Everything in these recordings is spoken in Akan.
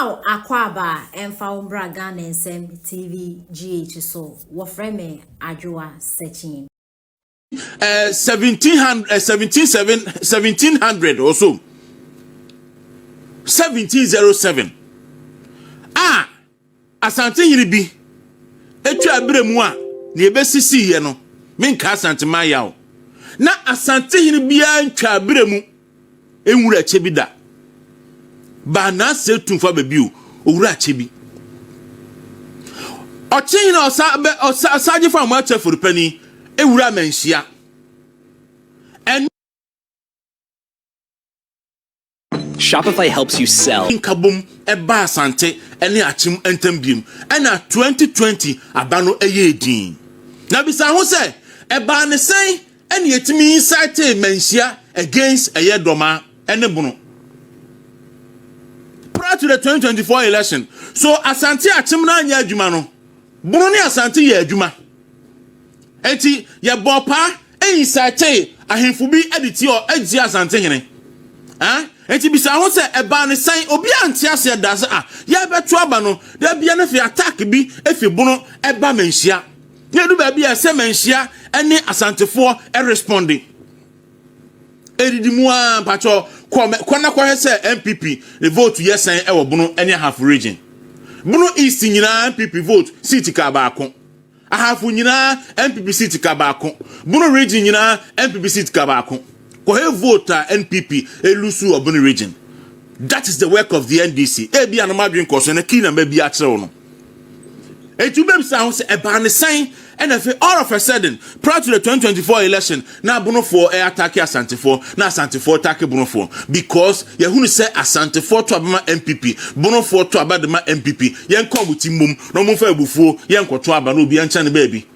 Wow, Akwaba and Faumbra Gun and Sem TV GH so what frame Ajua searching 1700 or so 1707 Asante hiribi etu abremu a na ebesisi ye no menka Asante mayawo na Asante hiribi a ntwa abremu enwura chebi da ba na se tunfa babi owura chebi ochin na osaje fa mo achefuru pani ewura manhia and Shopify helps you sell. Kabum eba Asante ene achim entambiem ena 2020 abano eyedin na bisa ho se eba ne sen ene yetimi inside manhia against Dormaa ene bunu prior to the 2024 election. So Asante achim na anya adwuma no bunu ne Asante ye adwuma enti ye bopa inside ahemfu bi editi o agi Asante hene enti bisa ho se eba ne san obi ante ase da se ya beto aba no da bia na fi attack bi efi bunu eba manhia ye du ba bia se manhia ene Asantefo responding edidimu a pacho kwana kwa se MPP the vote yes and e bunu ene half region bunu east nyina MPP vote seat ka ba ko ahafu nyina MPP seat ka ba ko bunu region nyina MPP seat ka ba ko ko he vote NPP elusu obunu region. That is the work of the NDC. Ebi anomadwin koso na kina ma bi a kire no etubem sa ho se eba ne san and all of a sudden prior to the 2024 election na Bunofo attack Asantefo na Asantefo attack Bunofo because ye hunu say Asantefo to abama MPP Bunofo to abadema MPP yen ko buti mum no mo fa ebufuo yen ko to aba no obi ancha ne baby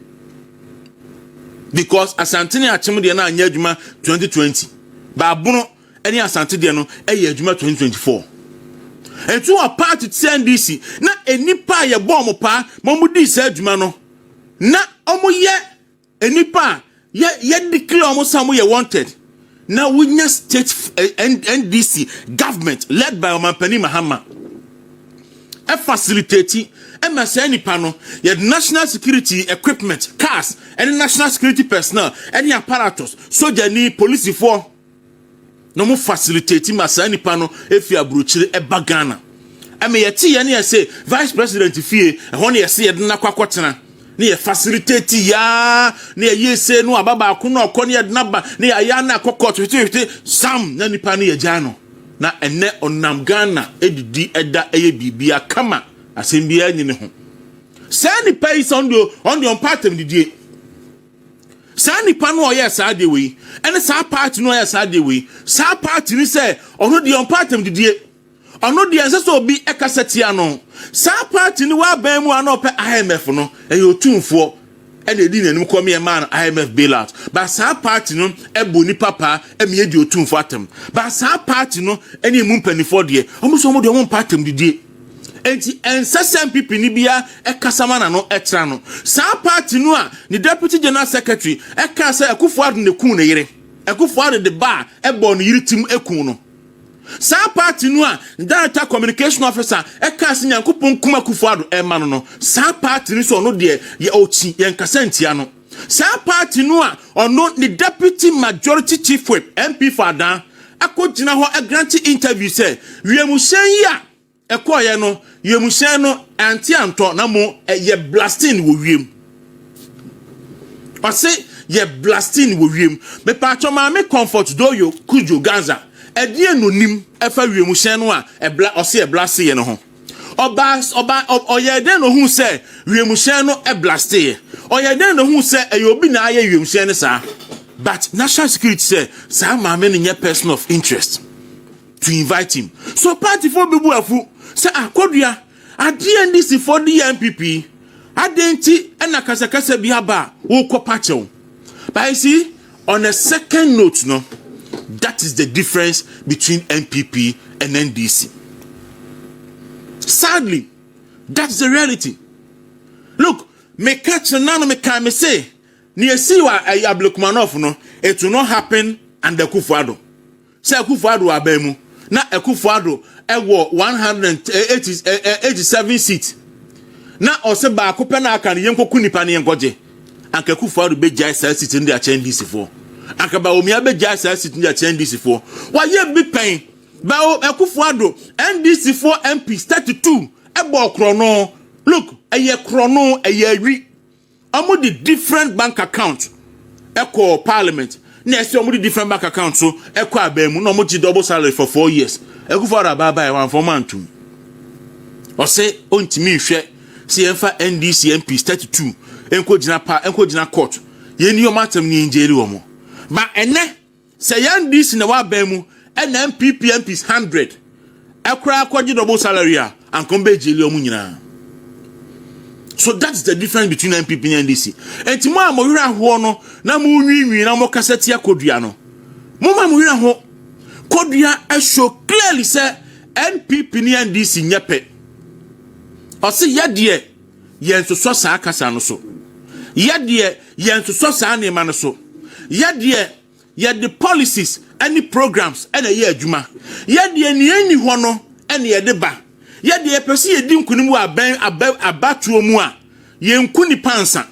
because Asante ne achim de na anya adwuma 2020 ba Buno eni Asante de no eye adwuma 2024 etu a party NDC na enipa ye bom pa momudi sa adwuma no na omo ye enipa ye declare omo samu ye wanted na winya state NDC government led by Omampani Mahama e facilitate MSA enipa no ye national security equipment cars and national security personnel any apparatus soldier ni police for no mo facilitate masa nipa no efi abrochire e bagana ame yeti ye na say vice president fie e ho na ye say ye na kwakotena na ye facilitate ya na ye say no ababa akono okone ye na ba na ya na kokot sam na nipa na ye jano na ene onam Ghana edidi eda eye bibia kama asembia nyine ho say nipa is on the part of the day. Sani pano ya sa de we ene sa party no ya sa de we sa party ni say ono de on part am didie ono de ense so obi ekasetia no sa party ni wa ban mu ana ope IMF no e yo tumfo ene di nanim kom ye man IMF bailout ba sa party no ebo ni papa eme ye di otumfo atem ba sa party no ene mu mpanifo de omo so omo de on part am didie enti ensasem pipi ni bia ekasama na no etra no sa party no a ni deputy general secretary eka say Akufo-Addo ne kun ne yire Akufo-Addo de ba ebo no yire tim ekun no sa party no a director communication officer eka say Nyankopon kum Akufo-Addo e ma no sa party ni so no de ye ochi ye nkasantia no sa party no a ono ni deputy majority chief whip MP Fadan akogina ho a grant interview say wiamuhyen ya ekoye no yemuhyen no anti anto na mo ye blasting wo wiem ose ye blasting wo wiem me pa choma me comfort do yo kujo Gaza edie no nim efa wiemuhyen no a ose e blast ye no ho oba oye den no hu se wiemuhyen no e blast ye oye den no hu se e obi na aye wiemuhyen ne sa but national security say sa ma me no person of interest to invite him so party for bebu afu say akodua ade NDC for the MPP adenti ena kasa bi aba wo kopachew but you see on a second note no that is the difference between MPP and NDC. Sadly that's the reality. Look me catch nano me can me say ni esi wa Abdulkumanov no it will not happen under Akufo-Addo say Akufo-Addo abemu na Akufo-Addo ewo 187 seats na ose ba akopɛ na aka ne yenkoku nipa ne yenkoje anka Akufo-Addo be jai sa seat ndi a NDC for anka ba omia be jai sa seat ndi a NDC for wa ye bi pen ba Akufo-Addo NDC for MP 32 ebo krono look eye krono eye awi omo the different bank account eko parliament na ese omo the different bank account so eko abemu na omo ji double salary for 4 years Akufo-Addo baba one for man too ose ontimi hwe si enfa NDC MP 32 enko gina court yeni o matem ni njeri wo mo ba ene se NDC na wa bemu na MPP MPs 100 ekra akwaji double salary a ankombe jeli o mu nyina. So that's the difference between MPP and NDC. Enti mo amohira ho no na mo nwiinwi na mo kaseti akodua no. Mo ma mohira ho kodua e show clearly say MPP ni NDC nyepe. Ose yade yensoso saa kasa no so. Yade yensoso saa nema no so. Yade the policies any programs and a year adwuma. Yade ni eni ho no ene yede ba. Yade ye pese yedi nkunimu abatuo mu a yenku ni pansa.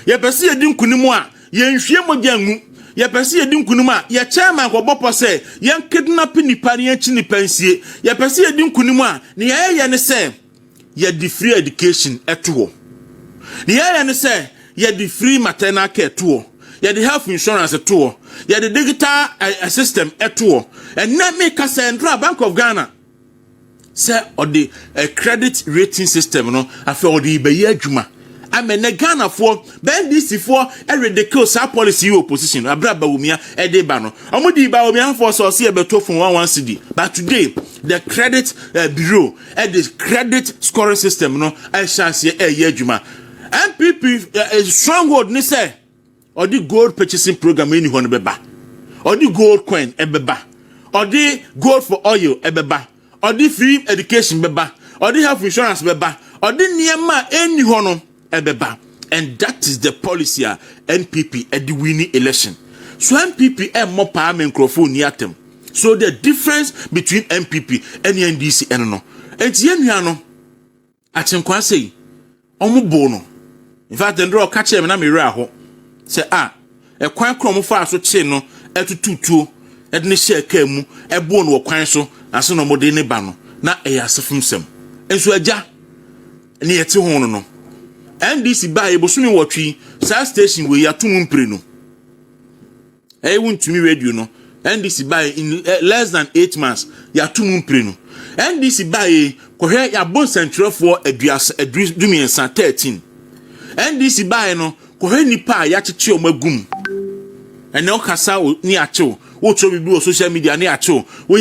Ye pese yedi nkunimu a yenhwie mogya ngu. Ye pese yedi nkunimu a ye chairman ko bopo se yen kidnap nipa ne yanchi ni pensie. Ye pese yedi nkunimu a ne ye ne se ye the free education eto. Ne ye ne se ye the free maternal care eto. Ye the health insurance eto. Ye the digital system eto. And let me kasa ndra Bank of Ghana say or the credit rating system no afa or the be adwuma amene Ghana for NDC for a ridiculous policy opposition abraba wumia edeba no omudi ba wumia for so se beto fun 11 cedi but today the credit bureau and the credit scoring system no I shall say adwuma MPP stronghold ni say or the gold purchasing program any ho no beba or the gold coin ebeba or the gold for oil ebeba or the free education beba or the health insurance beba or the niema any hono ebeba. And that is the policy NPP at the winning election. So NPP more power microphone yatem. So the difference between MPP and NDC and no. And no achenkwa say omo bono. In fact the draw catch him na me ho. Say e kwan krom fa so che no etututuo e ne share ka mu e bo no kwan so aso no mode ne ba no na e yasefum sem enso agya ne yete ho no NDC ba e bosumi wotwi sa station we yatum mpre no e wuntumi radio no NDC ba in less than 8 months yatum mpre no NDC ba e kohwe ya bon central for aduas dumiensa 13 NDC ba no kohwe nipa ya cheche o magum ene okasa ni acho wo tro bibi o social media ni acho wo